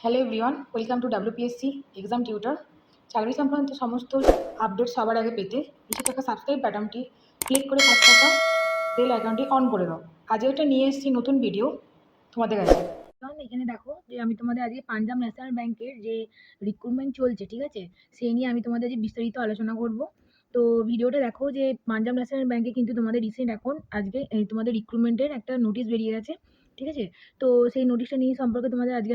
Hello everyone, welcome to WPSC exam tutor. চাকরি সংক্রান্ত সমস্ত আপডেট সবার আগে পেতে নিচে থাকা সাবস্ক্রাইব বাটনটি ক্লিক করে পাশে থাকা বেল আইকনটি অন করে দাও। আজকে একটা নিয়ে এসেছি নতুন ভিডিও তোমাদের কাছে। কারণ এখানে দেখো যে আমি তোমাদের আজকে পাঞ্জাব ন্যাশনাল ব্যাংকের যে রিক্রুটমেন্ট চলছে, ঠিক আছে, সেই নিয়ে আমি তোমাদের আজকে বিস্তারিত আলোচনা করব। তো ভিডিওটা দেখো যে পাঞ্জাব ন্যাশনাল ব্যাংকে কিন্তু তোমাদের রিসেন্ট এখন আজকে তোমাদের রিক্রুটমেন্টের একটা নোটিশ বেরিয়ে গেছে, ঠিক আছে। তো সেই নোটিশটা নিয়ে সম্পর্কে তোমাদের আজকে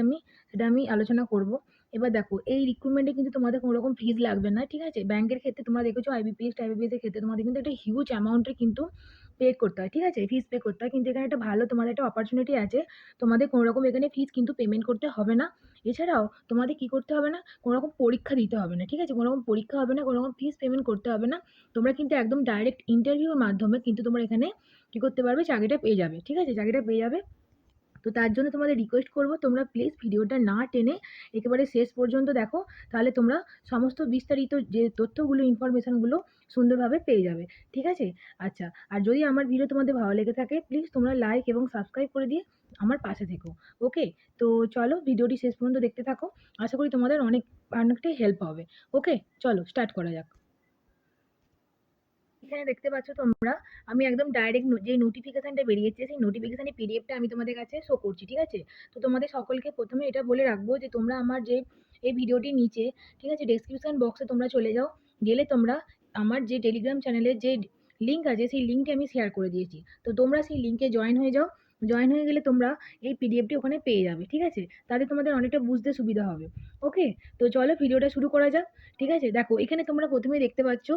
আমি আলোচনা করব। এবার দেখো, এই রিক্রুটমেন্টে কিন্তু তোমাদের কোনো রকম ফিজ লাগবে না, ঠিক আছে। ব্যাংকের ক্ষেত্রে তোমরা দেখেছো আইবিপিএস এর ক্ষেত্রে তোমাদের কিন্তু একটা হিউজ অ্যামাউন্টের কিন্তু পে করতে হয়, ঠিক আছে, ফিজ পে করতে হয়। কিন্তু এখানে একটা ভালো তোমাদের একটা অপরচুনিটি আছে, তোমাদের কোনো রকম এখানে ফিজ কিন্তু পেমেন্ট করতে হবে না। এছাড়াও তোমাদের কি করতে হবে না, কোনো রকম পরীক্ষা দিতে হবে না, ঠিক আছে, কোনো রকম পরীক্ষা হবে না, কোনো রকম ফিজ পেমেন্ট করতে হবে না। তোমরা কিন্তু একদম ডাইরেক্ট ইন্টারভিউর মাধ্যমে কিন্তু তোমরা এখানে কি করতে পারবে, চাকরিটা পেয়ে যাবে, ঠিক আছে, চাকরিটা পেয়ে যাবে। তো তার জন্য তোমাদের রিকোয়েস্ট করবো, তোমরা প্লিজ ভিডিওটা না টেনে একেবারে শেষ পর্যন্ত দেখো, তাহলে তোমরা সমস্ত বিস্তারিত যে তথ্যগুলো ইনফরমেশনগুলো সুন্দরভাবে পেয়ে যাবে, ঠিক আছে। আচ্ছা, আর যদি আমার ভিডিও তোমাদের ভালো লেগে থাকে প্লিজ তোমরা লাইক এবং সাবস্ক্রাইব করে দিয়ে আমার পাশে থেকো। ওকে, তো চলো ভিডিওটি শেষ পর্যন্ত দেখতে থাকো, আশা করি তোমাদের অনেকটাই হেল্প হবে। ওকে, চলো স্টার্ট করা যাক। এখানে দেখতে পাচ্ছ তোমরা, আমি একদম ডাইরেক্ট যে নোটিফিকেশনটা বেরিয়েছে সেই নোটিফিকেশনের পিডিএফটা আমি তোমাদের কাছে শো করছি, ঠিক আছে। তো তোমাদের সকলকে প্রথমে এটা বলে রাখবো যে তোমরা আমার যে এই ভিডিওটির নিচে, ঠিক আছে, ডেসক্রিপশন বক্সে তোমরা চলে যাও, গেলে তোমরা আমার যে টেলিগ্রাম চ্যানেলের যে লিঙ্ক আছে সেই লিঙ্কটি আমি শেয়ার করে দিয়েছি। তো তোমরা সেই লিঙ্কে জয়েন হয়ে যাও। জয়েন হয়ে গেলে তোমরা এই পিডিএফটি ওখানে পেয়ে যাবে, ঠিক আছে। তাহলে তোমাদের অনেকটা বুঝতে সুবিধা হবে। ওকে, তো চলো ভিডিওটা শুরু করা যাক। ঠিক আছে, দেখো এখানে তোমরা প্রথমেই দেখতে পাচ্ছ,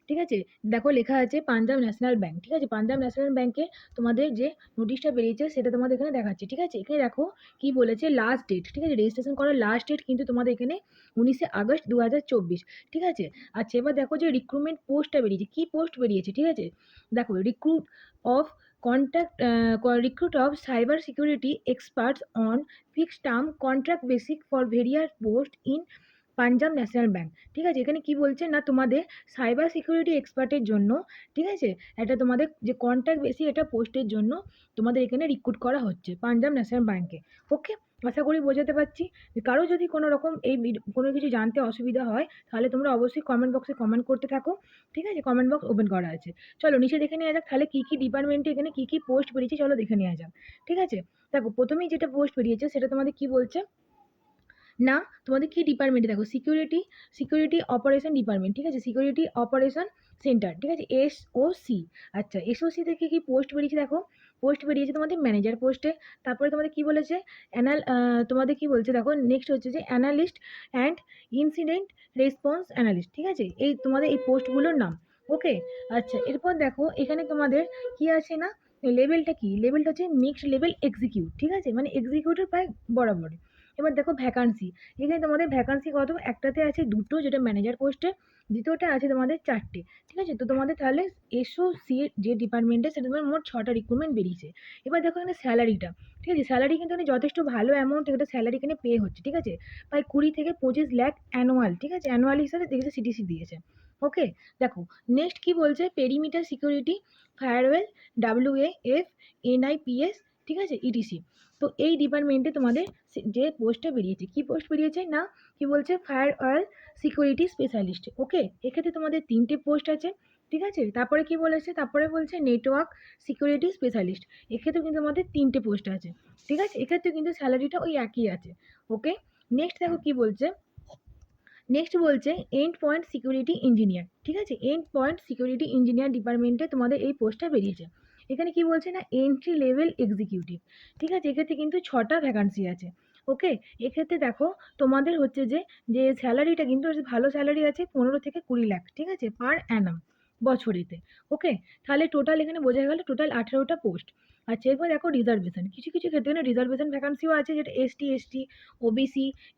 ঠিক আছে, দেখো লেখা আছে পাঞ্জাব ন্যাশনাল ব্যাংক, ঠিক আছে। পাঞ্জাব ন্যাশনাল ব্যাংকে তোমাদের যে নোটিশটা বেরিয়েছে সেটা তোমাদের এখানে দেখাচ্ছে, ঠিক আছে। এখানে দেখো কি বলেছে, লাস্ট ডেট, ঠিক আছে, রেজিস্ট্রেশন করার লাস্ট ডেট কিন্তু তোমাদের এখানে 19 আগস্ট 2024, ঠিক আছে। আচ্ছা, এবার দেখো যে রিক্রুটমেন্ট পোস্টটা বেরিয়েছে, কি পোস্ট বেরিয়েছে, ঠিক আছে। দেখো of contact recruit of cyber security experts on fixed term contract basic for various post in Punjab national bank, ঠিক আছে। এখানে কি বলছে না, তোমাদের সাইবার সিকিউরিটি এক্সপার্টের জন্য, ঠিক আছে, এটা তোমাদের যে কন্ট্রাক্ট বেসিক একটা পোস্টের জন্য তোমাদের এখানে রিক্রুট করা হচ্ছে পাঞ্জাব ন্যাশনাল ব্যাংকে। ওকে, আশা করি বোঝাতে পারছি। কারো যদি কোনো রকম কোনো কিছু জানতে অসুবিধা হয় তাহলে তোমরা অবশ্যই কমেন্ট বক্সে কমেন্ট করতে থাকো, ঠিক আছে। কমেন্ট বক্স ওপেন করা আছে। চলো নিচে দেখে নেওয়া যাক তাহলে কি কি ডিপার্টমেন্টে এখানে কি কি পোস্ট বেরিয়েছে, চলো দেখে নেওয়া যাক, ঠিক আছে। দেখো প্রথমেই যেটা পোস্ট বেরিয়েছে সেটা তোমাদের কি বলছে না, তোমাদের কি ডিপার্টমেন্টে, দেখো সিকিউরিটি অপারেশন ডিপার্টমেন্ট, ঠিক আছে, সিকিউরিটি অপারেশন সেন্টার, ঠিক আছে, SOC। আচ্ছা, SOC থেকে কি পোস্ট বেরিয়েছে, দেখো পোস্ট বেরিয়েছে তোমাদের ম্যানেজার পোস্টে। তারপরে তোমাদের কি বলেছে, তোমাদের কি বলছে, দেখো নেক্সট হচ্ছে যে analyst and incident response analyst, ঠিক আছে, এই তোমাদের এই পোস্টগুলোর নাম। ওকে, আচ্ছা, এরপর দেখো এখানে তোমাদের কি আছে না, লেভেলটা কি, লেভেলটা হচ্ছে মিক্সড লেভেল এক্সিকিউট, ঠিক আছে, মানে এক্সিকিউটিভ প্রায় বরাবর। এবার দেখো ভ্যাকান্সি, এখানে তোমাদের ভ্যাকান্সি কত, একটাতে আছে দুটো যেটা ম্যানেজার পোস্টে, দ্বিতীয়টা আছে তোমাদের চারটে, ঠিক আছে। তো তোমাদের তাহলে SOC যে ডিপার্টমেন্টে সেটা তোমার মোট 6টা রিক্রুটমেন্ট বেরিয়েছে। এবার দেখো এখানে স্যালারিটা, ঠিক আছে, স্যালারি কিন্তু এখানে যথেষ্ট ভালো অ্যামাউন্ট একটা স্যালারি এখানে পে হচ্ছে, ঠিক আছে, প্রায় 20 থেকে 25 লাখ অ্যানুয়াল, ঠিক আছে, অ্যানুয়াল হিসাবে দেখেছে CTC দিয়েছে। ওকে, দেখো নেক্সট কি বলছে, perimeter security farewell WAF NIPS, ঠিক আছে, ETC। তো এই ডিপার্টমেন্টে তোমাদের যে পোস্টটা বেরিয়েছে, কি পোস্ট বেরিয়েছে না, কি বলছে, ফায়ার অয়েল সিকিউরিটি স্পেশালিস্ট। ওকে, এক্ষেত্রে তোমাদের 3টে পোস্ট আছে, ঠিক আছে। তারপরে কি বলেছে, তারপরে বলছে নেটওয়ার্ক সিকিউরিটি স্পেশালিস্ট, এক্ষেত্রে কিন্তু আমাদের 3টে পোস্ট আছে, ঠিক আছে। এক্ষেত্রে কিন্তু স্যালারিটা ওই একই আছে। ওকে, নেক্সট দেখো কি বলছে, নেক্সট বলছে এন্ড পয়েন্ট সিকিউরিটি ইঞ্জিনিয়ার, ঠিক আছে, এন্ড পয়েন্ট সিকিউরিটি ইঞ্জিনিয়ার ডিপার্টমেন্টে তোমাদের এই পোস্টটা বেরিয়েছে। এখানে কি বলছে না, এন্ট্রি লেভেল এক্সিকিউটিভ, ঠিক আছে, এক্ষেত্রে কিন্তু 6টা ভ্যাকান্সি আছে। ওকে, এক্ষেত্রে দেখো তোমাদের হচ্ছে যে যে স্যালারিটা কিন্তু ভালো স্যালারি আছে, 15 থেকে 20 লাখ, ঠিক আছে, পার অ্যানাম বছরেতে। ওকে, তাহলে টোটাল এখানে বোঝা গেল টোটাল 18টা পোস্ট। আচ্ছা, এরপর দেখো রিজার্ভেশন, কিছু কিছু ক্ষেত্রে না রিজার্ভেশন ভ্যাকান্সিও আছে, যেটা ST OBC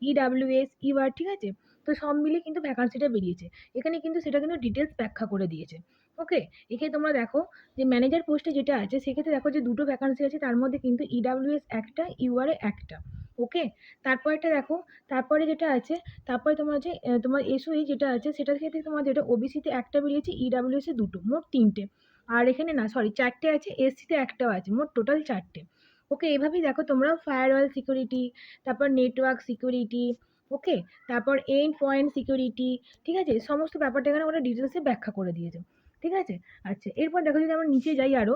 EWS EWAR, ঠিক আছে। তো সব মিলিয়ে কিন্তু ভ্যাকান্সিটা বেরিয়েছে। এখানে কিন্তু সেটা কিন্তু ডিটেলস ব্যাখ্যা করে দিয়েছে। ওকে, এখানে তোমরা দেখো যে ম্যানেজার পোস্টে যেটা আছে সেক্ষেত্রে দেখো যে দুটো ভ্যাকান্সি আছে, তার মধ্যে কিন্তু EWS একটা, URA একটা। ওকে, তারপরটা দেখো, তারপরে যেটা আছে, তারপরে তোমার যে তোমার SOE যেটা আছে সেটার ক্ষেত্রে তোমার যেটা ওবিসিতে একটা বেরিয়েছে, EWS এ দুটো, মোট 3টে। আর এখানে না, সরি, 4টে আছে, SC তে একটাও আছে, মোট টোটাল 4টে। ওকে, এভাবেই দেখো তোমরা ফায়ারওয়াল সিকিউরিটি, তারপর নেটওয়ার্ক সিকিউরিটি, ওকে, তারপর এন্ড পয়েন্ট সিকিউরিটি, ঠিক আছে, সমস্ত ব্যাপারটা এখানে ওরা ডিটেলসে ব্যাখ্যা করে দিয়েছে, ঠিক আছে। আচ্ছা, এরপর দেখো যদি আমরা নিচে যাই আরো,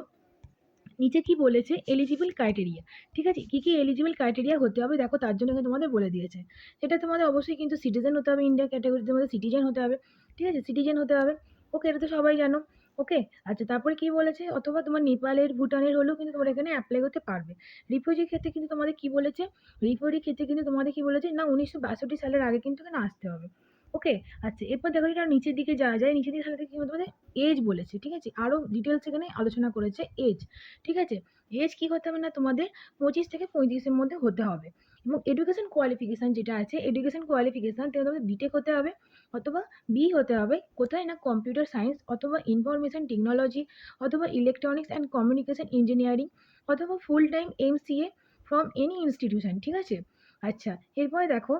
নিচে কি বলেছে এলিজিবল ক্রাইটেরিয়া, ঠিক আছে, কি কি এলিজিবল ক্রাইটেরিয়া হতে হবে দেখো তার জন্য এখানে তোমাদের বলে দিয়েছে। সেটা তোমাদের অবশ্যই কিন্তু সিটিজেন হতে হবে, ইন্ডিয়া ক্যাটাগরিতে তোমাদের সিটিজেন হতে হবে, ঠিক আছে, সিটিজেন হতে হবে। ওকে, এটা তো সবাই জানো। ওকে, আচ্ছা, তারপরে কি বলেছে, অথবা তোমার নেপালের ভুটানের হলেও কিন্তু তোমরা এখানে অ্যাপ্লাই করতে পারবে। রিফিউজির ক্ষেত্রে কিন্তু তোমাদের কি বলেছে, রিফিউজির ক্ষেত্রে কিন্তু তোমাদের কি বলেছে না 1962 সালের আগে কিন্তু এখানে আসতে হবে। ওকে, আচ্ছা, এরপর দেখো এটা নিচের দিকে যাওয়া যায়, নিচের দিকে তাহলে কি বলতে তোমাদের এজ বলেছে, ঠিক আছে, আরো ডিটেলস এখানে আলোচনা করেছে এজ, ঠিক আছে। এজ কি হতে হবে না তোমাদের 25 থেকে 35-এর মধ্যে হতে হবে। এবং এডুকেশন কোয়ালিফিকেশন যেটা আছে, এডুকেশন কোয়ালিফিকেশন তোমাদের বিটেক হতে হবে, অথবা বি হতে হবে কোথায় না কম্পিউটার সায়েন্স, অথবা ইনফরমেশন টেকনোলজি, অথবা ইলেকট্রনিক্স অ্যান্ড কমিউনিকেশন ইঞ্জিনিয়ারিং, অথবা full time MCA from any institution, ঠিক আছে। আচ্ছা, এরপরে দেখো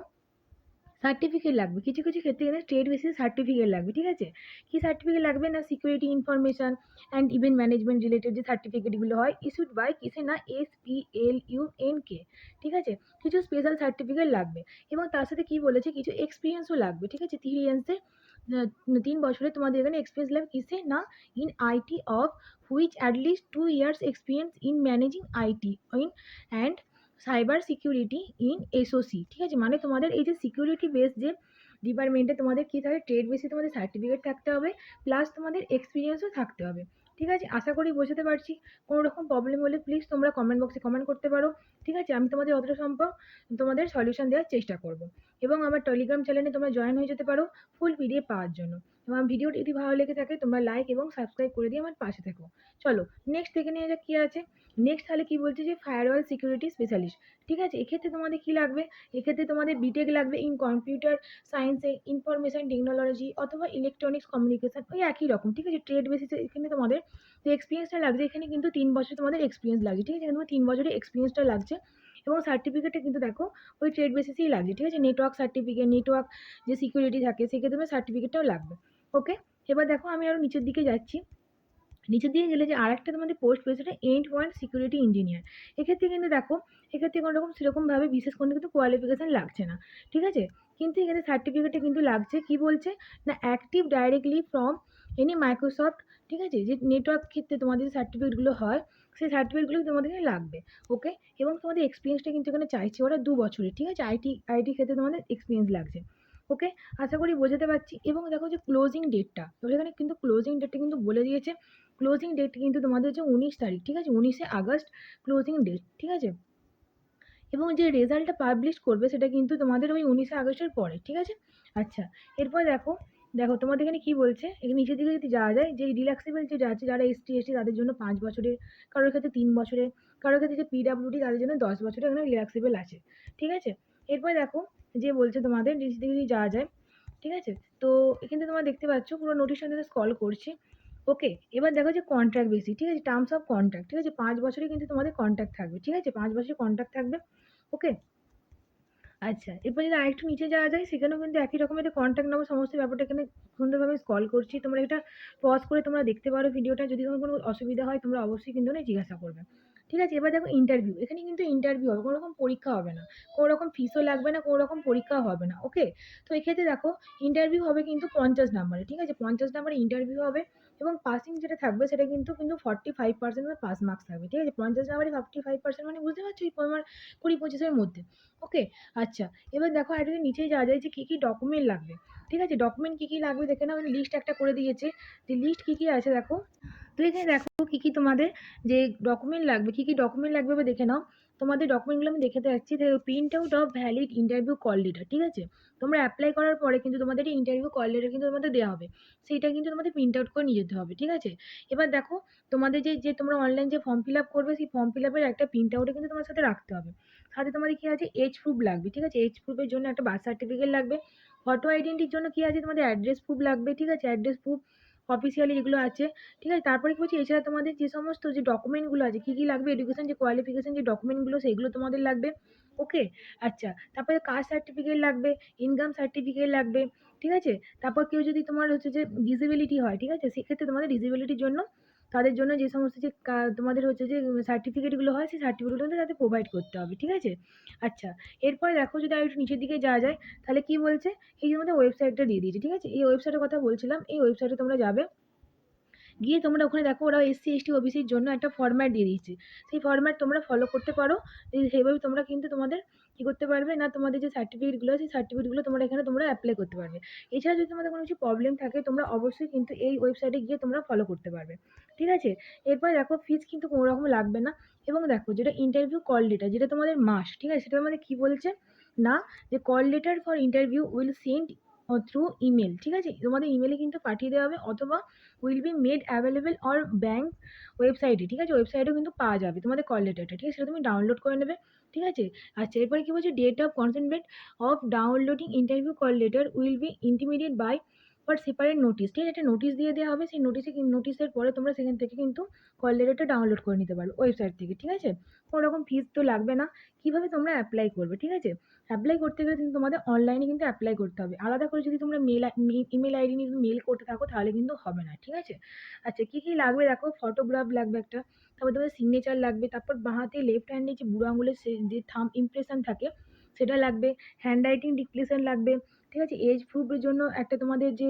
সার্টিফিকেট লাগবে, কিছু কিছু ক্ষেত্রে এখানে ট্রেড বেসিস সার্টিফিকেট লাগবে, ঠিক আছে। কি সার্টিফিকেট লাগবে না security information and event management related যে সার্টিফিকেটগুলো হয় ইস্যুড বাই কিসে না SPLUNK, ঠিক আছে। কিছু স্পেশাল সার্টিফিকেট লাগবে, এবং তার সাথে কি বলেছে কিছু এক্সপিরিয়েন্সও লাগবে, ঠিক আছে, 3 ইয়ার্সের 3 বছরে তোমাদের এখানে এক্সপিরিয়েন্স লাগবে কিসে না in IT of which at least 2 years experience in managing IT in and cyber security in SOC, ঠিক আছে, মানে তোমাদের এই যে সিকিউরিটি বেস যে ডিপার্টমেন্টে তোমাদের কী থাকে ট্রেড বেসে তোমাদের সার্টিফিকেট থাকতে হবে, প্লাস তোমাদের এক্সপিরিয়েন্সও থাকতে হবে, ঠিক আছে। আশা করি বোঝাতে পারছি। কোনো রকম প্রবলেম হলে প্লিজ তোমরা কমেন্ট বক্সে কমেন্ট করতে পারো, ঠিক আছে, আমি তোমাদের যতটা সম্ভব তোমাদের সলিউশন দেওয়ার চেষ্টা করব। এবং আমার টেলিগ্রাম চ্যানেলে তোমরা জয়েন হয়ে যেতে পারো ফুল পিডিএফ পাওয়ার জন্য। এবং আমার ভিডিওটি যদি ভালো লেগে থাকে তোমরা লাইক এবং সাবস্ক্রাইব করে দিয়ে আমার পাশে থেকো। চলো নেক্সট দেখে নিয়ে যাক কী আছে। নেক্সট তাহলে কি বলছে যে ফায়ারওয়াল সিকিউরিটি স্পেশালিস্ট, ঠিক আছে, এক্ষেত্রে তোমাদের কি লাগবে, এক্ষেত্রে তোমাদের বিটেক লাগবে ইন কম্পিউটার সায়েন্সে, ইনফরমেশন টেকনোলজি, অথবা ইলেকট্রনিক্স কমিউনিকেশন, ওই একই রকম, ঠিক আছে, ট্রেড বেসিসে এখানে তোমাদের যে এক্সপিরিয়েন্সটা লাগছে এখানে কিন্তু 3 বছর তোমাদের এক্সপিরিয়েন্স লাগছে, ঠিক আছে, এখানে তোমার 3 বছরের এক্সপিরিয়েন্সটা লাগছে। এবং সার্টিফিকেটটা কিন্তু দেখো ওই ট্রেড বেসিসেই লাগছে, ঠিক আছে, নেটওয়ার্ক সার্টিফিকেট, নেটওয়ার্ক যে সিকিউরিটি থাকে সেক্ষেত্রে তোমার সার্টিফিকেটটাও লাগবে। ওকে, এবার দেখো আমি আরও নিচের দিকে যাচ্ছি। নিচের দিকে গেলে যে আরেকটা তোমাদের পোস্ট পেয়েছে সেটা এন্ড পয়েন্ট সিকিউরিটি ইঞ্জিনিয়ার। এক্ষেত্রে কিন্তু দেখো এক্ষেত্রে কোনো রকম সেরকমভাবে বিশেষ কোনো কিন্তু কোয়ালিফিকেশান লাগছে না, ঠিক আছে, কিন্তু এখানে সার্টিফিকেটে কিন্তু লাগছে কি বলছে না active directly from any Microsoft, ঠিক আছে, যে নেটওয়ার্ক ক্ষেত্রে তোমাদের যে সার্টিফিকেটগুলো হয় সেই সার্টিফিকেটগুলো তোমাদের এখানে লাগবে। ওকে, এবং তোমাদের এক্সপিরিয়েন্সটা কিন্তু এখানে চাইছে ওরা 2 বছরের, ঠিক আছে, আইটি ক্ষেত্রে তোমাদের এক্সপিরিয়েন্স লাগছে। ওকে, আশা করি বোঝাতে পারছি। এবং দেখো যে ক্লোজিং ডেটটা এখানে কিন্তু ক্লোজিং ডেটটা কিন্তু বলে দিয়েছে, ক্লোজিং ডেট কিন্তু তোমাদের হচ্ছে 19 তারিখ, ঠিক আছে, 19শে আগস্ট ক্লোজিং ডেট, ঠিক আছে। এবং যে রেজাল্টটা পাবলিশ করবে সেটা কিন্তু তোমাদের ওই 19শে আগস্টের পরে, ঠিক আছে। আচ্ছা, এরপর দেখো দেখো তোমাদের এখানে কি বলছে, এখানে নিচের দিকে যদি যাওয়া যায় যে রিল্যাক্সেবল যেটা আছে যারা এসটি তাদের জন্য 5 বছরের, কারোর ক্ষেত্রে 3 বছরের, কারোর ক্ষেত্রে যে পিডাব্লিউডি তাদের জন্য 10 বছরের এখানে রিল্যাক্সেবল আছে, ঠিক আছে। এরপর দেখো যে বলছে তোমাদের নিচের দিকে যদি যাওয়া যায়, ঠিক আছে, তো এখানে তোমরা দেখতে পাচ্ছ পুরো নোটিশন স্ক্রল করছি। ওকে, এবার দেখো যে কন্ট্রাক্ট বেসিস, ঠিক আছে, টার্মস অফ কন্ট্রাক্ট, ঠিক আছে, 5 বছরে কিন্তু তোমাদের কন্ট্রাক্ট থাকবে, ঠিক আছে, 5 বছরের কন্ট্রাক্ট থাকবে। ওকে, আচ্ছা, এরপর যদি আরেকটু নিচে যাওয়া যায় সেখানেও কিন্তু একই রকমের কন্ট্যাক্ট নাম্বার সমস্ত ব্যাপারটা এখানে সুন্দরভাবে স্ক্রল করছি, তোমরা এটা পজ করে তোমরা দেখতে পারো ভিডিওটা, যদি তোমার কোনো অসুবিধা হয় তোমরা অবশ্যই কিন্তু না জিজ্ঞাসা করবে, ঠিক আছে। এবার দেখো ইন্টারভিউ, এখানে কিন্তু ইন্টারভিউ হবে, কোনো রকম পরীক্ষা হবে না, কোনো রকম ফিসও লাগবে না, কোনো রকম পরীক্ষাও হবে না। ওকে, তো এক্ষেত্রে দেখো ইন্টারভিউ হবে কিন্তু 50 নাম্বারে, ঠিক আছে, 50 নাম্বারে ইন্টারভিউ হবে। এবং পাসিং যেটা থাকবে সেটা কিন্তু 45% পাস মার্কস থাকবে, ঠিক আছে, 50 নাম্বারে 45% মানে বুঝতে পারছো এই তোমার 20-25-এর মধ্যে। ওকে, আচ্ছা, এবার দেখো আরেকটু নিচেই যাওয়া যায় যে কী কী ডকুমেন্ট লাগবে, ঠিক আছে, ডকুমেন্ট কী কী লাগবে দেখে নাও, লিস্ট একটা করে দিয়েছে, যে লিস্ট কী কী আছে দেখো। তো এখানে দেখো কী কী তোমাদের যে ডকুমেন্ট লাগবে, কী কী ডকুমেন্ট লাগবে এবার দেখে নাও। তোমাদের ডকুমেন্টগুলো আমি দেখাতে যাচ্ছি, print out of valid interview call letter, ঠিক আছে, তোমরা অ্যাপ্লাই করার পরে কিন্তু তোমাদের এই ইন্টারভিউ কল লেটার কিন্তু তোমাদের দেওয়া হবে, সেইটা কিন্তু তোমাদের প্রিন্ট আউট করে নিয়ে যেতে হবে, ঠিক আছে। এবার দেখো তোমাদের যে যে তোমরা অনলাইন যে ফর্ম ফিল আপ করবে সেই ফর্ম ফিল আপের একটা প্রিন্ট আউটে কিন্তু তোমার সাথে রাখতে হবে। সাথে তোমাদের কি আছে এজ প্রুফ লাগবে, ঠিক আছে, এজ প্রুফের জন্য একটা বার্থ সার্টিফিকেট লাগবে। ফটো আইডেন্টিটির জন্য কি আছে তোমাদের অ্যাড্রেস প্রুফ লাগবে, ঠিক আছে, অ্যাড্রেস প্রুফ অফিসিয়ালি যেগুলো আছে, ঠিক আছে। তারপরে কি বলছি এছাড়া তোমাদের যে সমস্ত যে ডকুমেন্টগুলো আছে কী কী লাগবে, এডুকেশন যে কোয়ালিফিকেশন যে ডকুমেন্টগুলো সেগুলো তোমাদের লাগবে। ওকে, আচ্ছা, তারপরে কাস্ট সার্টিফিকেট লাগবে, ইনকাম সার্টিফিকেট লাগবে, ঠিক আছে। তারপর কেউ যদি তোমার হচ্ছে যে ডিসেবিলিটি হয়, ঠিক আছে, সেক্ষেত্রে তোমাদের ডিসেবিলিটির জন্য তাদের জন্য যে সমস্ত যে তোমাদের হচ্ছে যে সার্টিফিকেটগুলো হয়, সেই সার্টিফিকেটগুলো কিন্তু তাদের প্রোভাইড করতে হবে, ঠিক আছে? আচ্ছা, এরপরে দেখো যদি আরেকটু নিচের দিকে যাওয়া যায়, তাহলে কি বলছে? এই যে আমাদের ওয়েবসাইটটা দিয়ে দিয়েছে, ঠিক আছে? এই ওয়েবসাইটের কথা বলছিলাম, এই ওয়েবসাইটে তোমরা যাবে, গিয়ে তোমরা ওখানে দেখো ওরা এসসি, এসটি, ওবিসির জন্য একটা ফরম্যাট দিয়ে দিয়েছে। সেই ফরম্যাট তোমরা ফলো করতে পারো। সেইভাবে তোমরা কিন্তু তোমাদের কি করতে পারবে না, তোমাদের যে সার্টিফিকেটগুলো আছে, সেই সার্টিফিকেটগুলো তোমরা এখানে তোমরা অ্যাপ্লাই করতে পারবে। এছাড়া যদি তোমাদের কোনো কিছু প্রবলেম থাকে, তোমরা অবশ্যই কিন্তু এই ওয়েবসাইটে গিয়ে তোমরা ফলো করতে পারবে। ঠিক আছে? এরপরে দেখো ফিজ কিন্তু কোনো রকম লাগবে না। এবং দেখো যেটা ইন্টারভিউ কল লেটার, যেটা তোমাদের মাস্ট, ঠিক আছে? সেটা আমাদের কি বলছে? না, যে call letter for interview will send through email, ঠিক আছে? তোমাদের ইমেলে কিন্তু পাঠিয়ে দেওয়া হবে, অথবা will be made available or bank ওয়েবসাইটে, ঠিক আছে? ওয়েবসাইটেও কিন্তু পাওয়া যাবে তোমাদের কল লেটারটা, ঠিক আছে? সেটা তুমি ডাউনলোড করে নেবে, ঠিক আছে? আচ্ছা, এরপরে কি বলছে? Date of commencement of downloading interview call letter will be intimated by for separate notice, ঠিক আছে? একটা নোটিস দিয়ে দেওয়া হবে, সেই নোটিসের পরে তোমরা সেখান থেকে কিন্তু কল লেটারটা ডাউনলোড করে নিতে পারো ওয়েবসাইট থেকে, ঠিক আছে? কোনো রকম ফিস তো লাগবে না। কিভাবে তোমরা অ্যাপ্লাই করবে, ঠিক আছে? অ্যাপ্লাই করতে গেলে কিন্তু তোমাদের অনলাইনে কিন্তু অ্যাপ্লাই করতে হবে। আলাদা করে যদি তোমরা ইমেল আইডি নিয়ে মেল করতে থাকো, তাহলে কিন্তু হবে না, ঠিক আছে? আচ্ছা, কি কি লাগবে দেখো? ফটোগ্রাফ লাগবে একটা, তারপর তোমাদের সিগনেচার লাগবে, তারপর বাঁ হাতে লেফট হ্যান্ডে যে বুড়ো আঙুলের যে থাম্ব ইমপ্রেশন থাকে, সেটা লাগবে। হ্যান্ড রাইটিং ডিক্লেরেশন লাগবে, ঠিক আছে? এজ প্রুফের জন্য একটা তোমাদের যে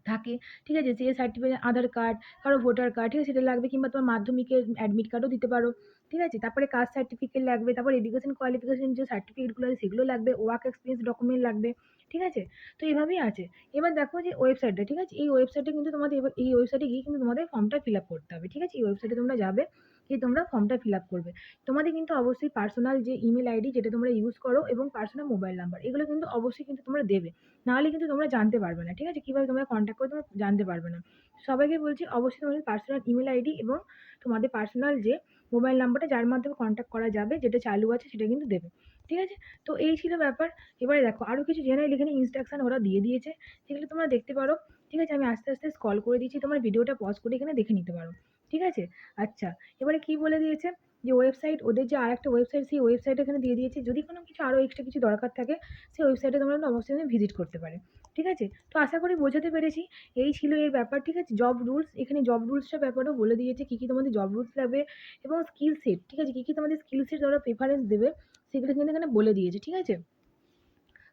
থাকে, ঠিক আছে? যে সার্টিফিকেট, আধার কার্ড, কারো ভোটার কার্ড, ঠিক আছে? সেটা লাগবে, কিংবা তোমার মাধ্যমিকের অ্যাডমিট কার্ডও দিতে পারো, ঠিক আছে? তারপরে কাস্ট সার্টিফিকেট লাগবে, তারপর এডুকেশন কোয়ালিফিকেশন যে সার্টিফিকেটগুলো আছে সেগুলো লাগবে, ওয়ার্ক এক্সপিরিয়েন্স ডকুমেন্ট লাগবে, ঠিক আছে? তো এভাবেই আছে। এবার দেখো যে ওয়েবসাইটটা, ঠিক আছে? এই ওয়েবসাইটে কিন্তু তোমাদের, এবার এই ওয়েবসাইটে গিয়ে কিন্তু তোমাদের ফর্মটা ফিল আপ করতে হবে, ঠিক আছে? এই ওয়েবসাইটে তোমরা যাবে, গিয়ে তোমরা ফর্মটা ফিল আপ করবে। তোমাদের কিন্তু অবশ্যই পার্সোনাল যে ইমেল আইডি যেটা তোমরা ইউজ করো, এবং পার্সোনাল মোবাইল নাম্বার, এগুলো কিন্তু অবশ্যই কিন্তু তোমরা দেবে। নাহলে কিন্তু তোমরা জানতে পারবে না, ঠিক আছে? কিভাবে তোমরা কন্ট্যাক্ট করে তোমরা জানতে পারবে না। সবাইকে বলছি অবশ্যই তোমাদের পার্সোনাল ইমেল আইডি এবং তোমাদের পার্সোনাল যে মোবাইল নাম্বারটা যার মাধ্যমে কন্ট্যাক্ট করা যাবে, যেটা চালু আছে, সেটা কিন্তু দেবে, ঠিক আছে? তো এই ছিল ব্যাপার। এবারে দেখো আরো কিছু জেনারেল এখানে ইনস্ট্রাকশন ওরা দিয়ে দিয়েছে, যেগুলো তোমরা দেখতে পারো, ঠিক আছে? আমি আস্তে আস্তে স্ক্রল করে দিচ্ছি, তোমার ভিডিওটা পজ করে এখানে দেখে নিতে পারো, ঠিক আছে? আচ্ছা, এবারে কি বলে দিয়েছে? যে ওয়েবসাইট, ওদের যে আরেকটা ওয়েবসাইট, সেই ওয়েবসাইট এখানে দিয়ে দিয়েছে। যদি কোনো কিছু আরো এক্সট্রা কিছু দরকার থাকে, সেই ওয়েবসাইটে তোমরা কিন্তু অবশ্যই ভিজিট করতে পারে, ঠিক আছে? তো আশা করি বোঝাতে পেরেছি। এই ছিল এর ব্যাপার, ঠিক আছে? জব রুলস, এখানে জব রুলসটার ব্যাপারেও বলে দিয়েছে, কি কি তোমাদের জব রুলস লাগবে, এবং স্কিল সেট, ঠিক আছে? কি কি তোমাদের স্কিল সেট ওরা প্রেফারেন্স দেবে, সেগুলো কিন্তু এখানে বলে দিয়েছে, ঠিক আছে?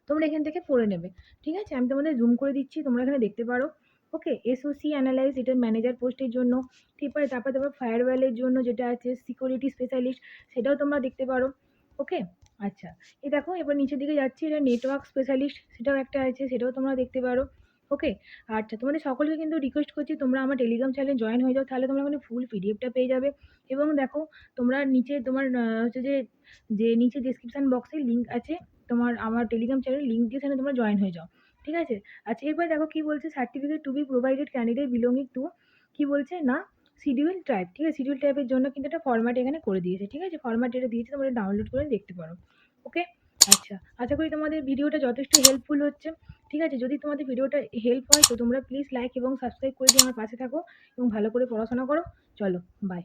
তোমরা এখান থেকে পড়ে নেবে, ঠিক আছে? আমি তোমাদের জুম করে দিচ্ছি, তোমরা এখানে দেখতে পারো। ওকে, এসওসি অ্যানালাইজ, এটা ম্যানেজার পোস্টের জন্য, ঠিক আছে? তারপরে তারপর ফায়ারওয়ালের জন্য যেটা আছে সিকিউরিটি স্পেশালিস্ট, সেটাও তোমরা দেখতে পারো। ওকে, আচ্ছা, এই দেখো এবার নিচের দিকে যাচ্ছি, এটা নেটওয়ার্ক স্পেশালিস্ট, সেটাও একটা আছে, সেটাও তোমরা দেখতে পারো। ওকে, আচ্ছা, তোমাদের সকলকে কিন্তু রিকোয়েস্ট করছি তোমরা আমার টেলিগ্রাম চ্যানেলে জয়েন হয়ে যাও, তাহলে তোমরা ওখানে ফুল পিডিএফটা পেয়ে যাবে। এবং দেখো তোমরা নিচে তোমার হচ্ছে যে যে নিচে ডেসক্রিপশন বক্সে লিঙ্ক আছে, তোমার আমার টেলিগ্রাম চ্যানেল লিঙ্ক দিয়ে সেখানে তোমরা জয়েন হয়ে যাও, ঠিক আছে? আচ্ছা, এরপরে দেখো কি বলছে? Certificate two be provided candidate belonging to, কি বলছে না, শিডিউল টাইপ, ঠিক আছে? শিডিউল টাইপের জন্য কিন্তু একটা ফরম্যাট এখানে করে দিয়েছে, ঠিক আছে? ফরম্যাট এটা দিয়েছে, তোমরা ডাউনলোড করে দেখতে পারো। ওকে, আচ্ছা, আশা করি তোমাদের ভিডিওটা যথেষ্ট হেল্পফুল হচ্ছে, ঠিক আছে? যদি তোমাদের ভিডিওটা হেল্প হয়, তো তোমরা প্লিজ লাইক এবং সাবস্ক্রাইব করে দিয়ে আমার পাশে থাকো, এবং ভালো করে পড়াশোনা করো। চলো, বাই।